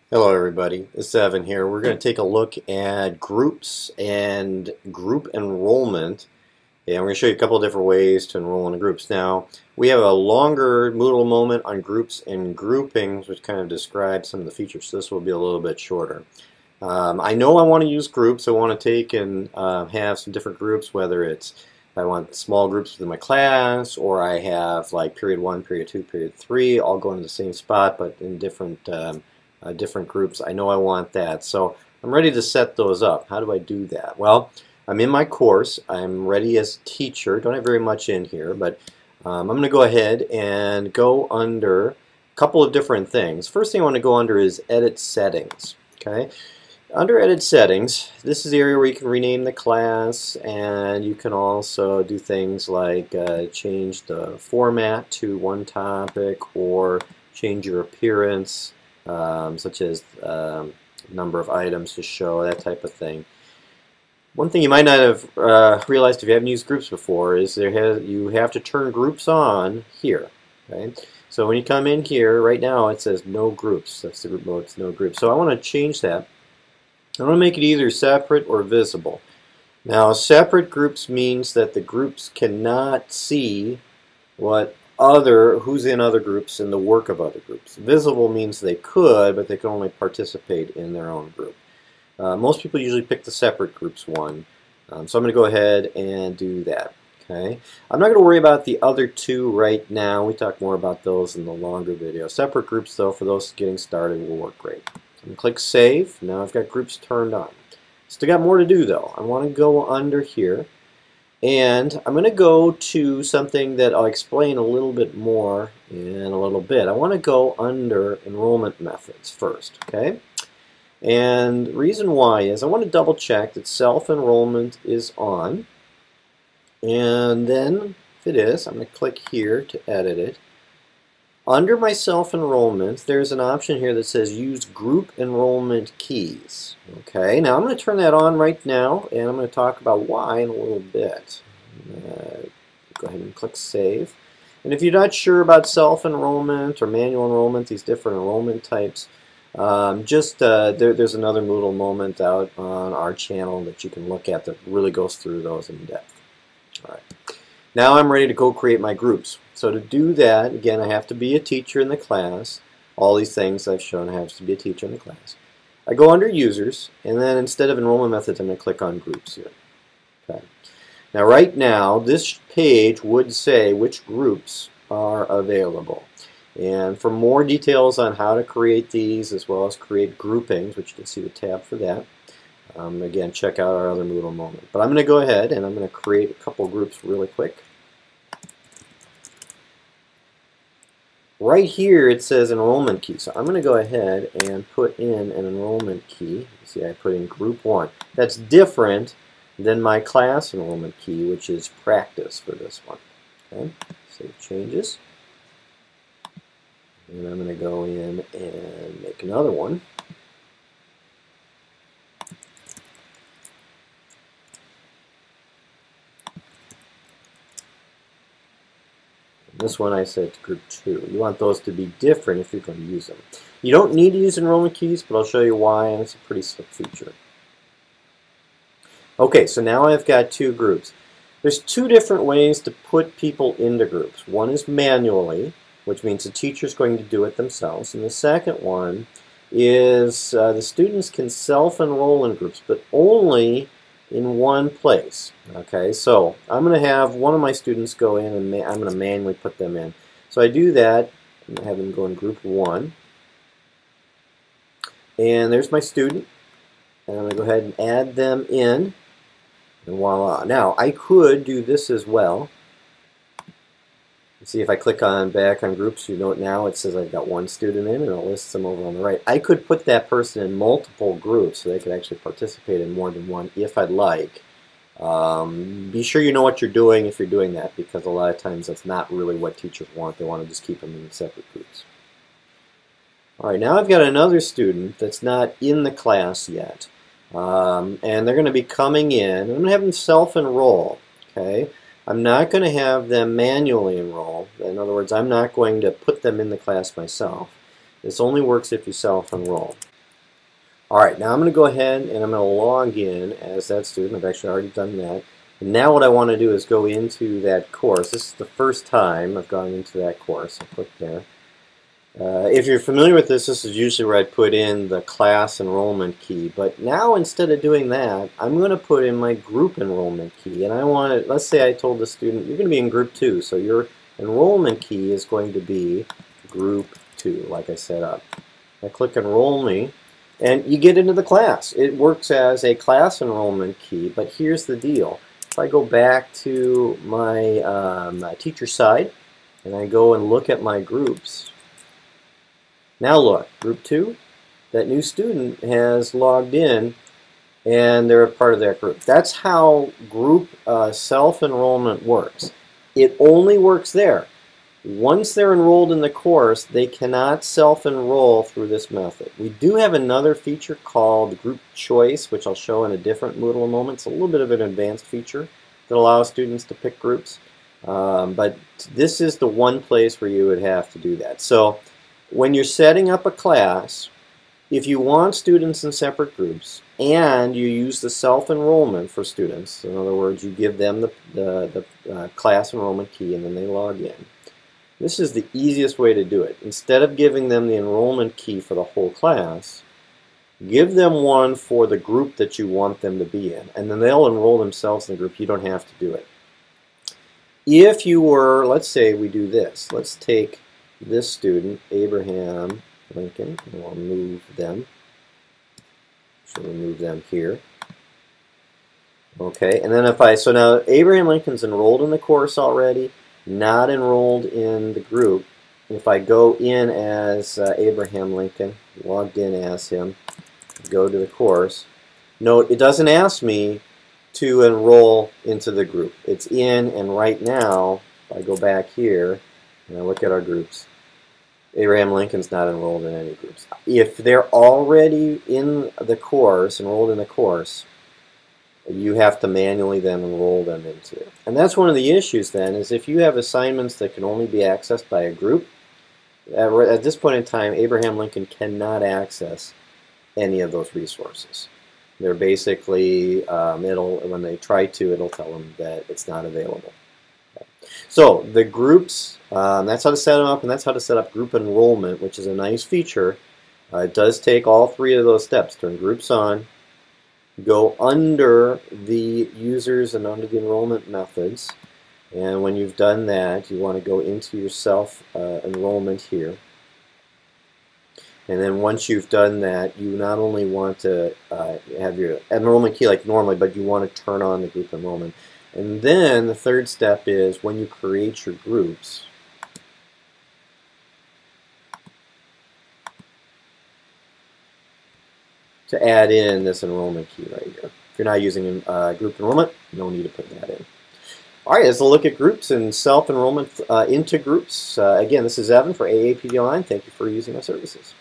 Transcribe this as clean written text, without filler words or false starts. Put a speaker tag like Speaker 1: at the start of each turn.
Speaker 1: Hello everybody, it's Evan here. We're going to take a look at groups and group enrollment, and we're going to show you a couple of different ways to enroll in groups. Now, we have a longer Moodle moment on groups and groupings, which kind of describes some of the features, so this will be a little bit shorter. I know I want to use groups. I want to take and have some different groups, whether it's I want small groups within my class, or I have like period 1, period 2, period 3, all going to the same spot but in different groups. I know I want that. So I'm ready to set those up. How do I do that? Well, I'm in my course. I'm ready as a teacher. Don't have very much in here, but I'm going to go ahead and go under a couple of different things. First thing I want to go under is Edit Settings. Okay. Under Edit Settings, this is the area where you can rename the class, and you can also do things like change the format to one topic or change your appearance, such as number of items to show, that type of thing. One thing you might not have realized if you haven't used groups before is you have to turn groups on here. Okay? So when you come in here, right now it says no groups. That's the group mode, it's no groups. So I want to change that. I want to make it either separate or visible. Now, separate groups means that the groups cannot see who's in other groups and the work of other groups. Visible means they could, but they can only participate in their own group. Most people usually pick the separate groups one, so I'm going to go ahead and do that. Okay, I'm not going to worry about the other two right now. We talk more about those in the longer video. Separate groups, though, for those getting started, will work great. I'm going to click Save. Now I've got groups turned on. Still got more to do, though. I want to go under here, and I'm going to go to something that I'll explain a little bit more in a little bit. I want to go under Enrollment Methods first, okay? And the reason why is I want to double check that self-enrollment is on, and then if it is, I'm going to click here to edit it. Under my self-enrollment, there's an option here that says Use Group Enrollment Keys. Okay, now I'm going to turn that on right now, and I'm going to talk about why in a little bit. Go ahead and click Save. And if you're not sure about self-enrollment or manual enrollment, these different enrollment types, there's another Moodle moment out on our channel that you can look at that really goes through those in depth. All right. Now I'm ready to go create my groups. So to do that, again, I have to be a teacher in the class. All these things I've shown, I have to be a teacher in the class. I go under Users, and then instead of Enrollment Methods, I'm going to click on Groups here. Okay. Now right now, this page would say which groups are available. And for more details on how to create these, as well as create groupings, which you can see the tab for that, again, check out our other Moodle moment. But I'm going to go ahead and I'm going to create a couple groups really quick. Right here it says enrollment key, so I'm going to go ahead and put in an enrollment key. See, I put in group 1. That's different than my class enrollment key, which is practice for this one. Okay, save changes. And I'm going to go in and make another one. This one I set to group 2. You want those to be different if you're going to use them. You don't need to use enrollment keys, but I'll show you why, and it's a pretty slick feature. Okay, so now I've got two groups. There's two different ways to put people into groups. One is manually, which means the teacher's going to do it themselves, and the second one is the students can self-enroll in groups, but only in one place. Okay, so I'm going to have one of my students go in and I'm going to manually put them in. So I do that. I'm going to have them go in group 1. And there's my student. And I'm going to go ahead and add them in. And voila. Now, I could do this as well. See, if I click back on groups, you note now it says I've got one student in, and it lists them over on the right. I could put that person in multiple groups so they could actually participate in more than one if I'd like. Be sure you know what you're doing if you're doing that, because a lot of times that's not really what teachers want. They want to just keep them in separate groups. All right, now I've got another student that's not in the class yet, and they're going to be coming in. I'm going to have them self-enroll. Okay. I'm not going to have them manually enroll. In other words, I'm not going to put them in the class myself. This only works if you self-enroll. All right, now I'm going to go ahead and I'm going to log in as that student. I've actually already done that. And now what I want to do is go into that course. This is the first time I've gone into that course. I'll click there. If you're familiar with this, this is usually where I put in the class enrollment key. But now instead of doing that, I'm going to put in my group enrollment key. And I want it, let's say I told the student, you're going to be in group 2. So your enrollment key is going to be group 2, like I set up. I click enroll me, and you get into the class. It works as a class enrollment key, but here's the deal. If I go back to my teacher side, and I go and look at my groups, now look, group 2, that new student has logged in and they're a part of that group. That's how group self-enrollment works. It only works there. Once they're enrolled in the course, they cannot self-enroll through this method. We do have another feature called group choice, which I'll show in a different Moodle moment. It's a little bit of an advanced feature that allows students to pick groups. But this is the one place where you would have to do that. So when you're setting up a class, if you want students in separate groups and you use the self-enrollment for students, in other words, you give them the class enrollment key and then they log in, this is the easiest way to do it. Instead of giving them the enrollment key for the whole class, give them one for the group that you want them to be in, and then they'll enroll themselves in the group. You don't have to do it. If you were, let's say we do this. Let's take this student, Abraham Lincoln, and we'll move them. So we'll move them here. Okay, and then if so now Abraham Lincoln's enrolled in the course already, not enrolled in the group. If I go in as Abraham Lincoln, logged in as him, go to the course, note it doesn't ask me to enroll into the group. It's in, and right now, if I go back here and I look at our groups, Abraham Lincoln's not enrolled in any groups. If they're already in the course, enrolled in the course, you have to manually then enroll them into it. And that's one of the issues then, is if you have assignments that can only be accessed by a group, at this point in time, Abraham Lincoln cannot access any of those resources. They're basically, when they try to, it'll tell them that it's not available. So the groups, that's how to set them up, and that's how to set up group enrollment, which is a nice feature. It does take all three of those steps. Turn groups on, go under the users and under the enrollment methods, and when you've done that, you want to go into your self-enrollment here. And then once you've done that, you not only want to have your enrollment key like normally, but you want to turn on the group enrollment. And then the third step is when you create your groups, to add in this enrollment key right here. If you're not using group enrollment, no need to put that in. All right, let's look at groups and self-enrollment into groups. Again, this is Evan for AAPD Online. Thank you for using our services.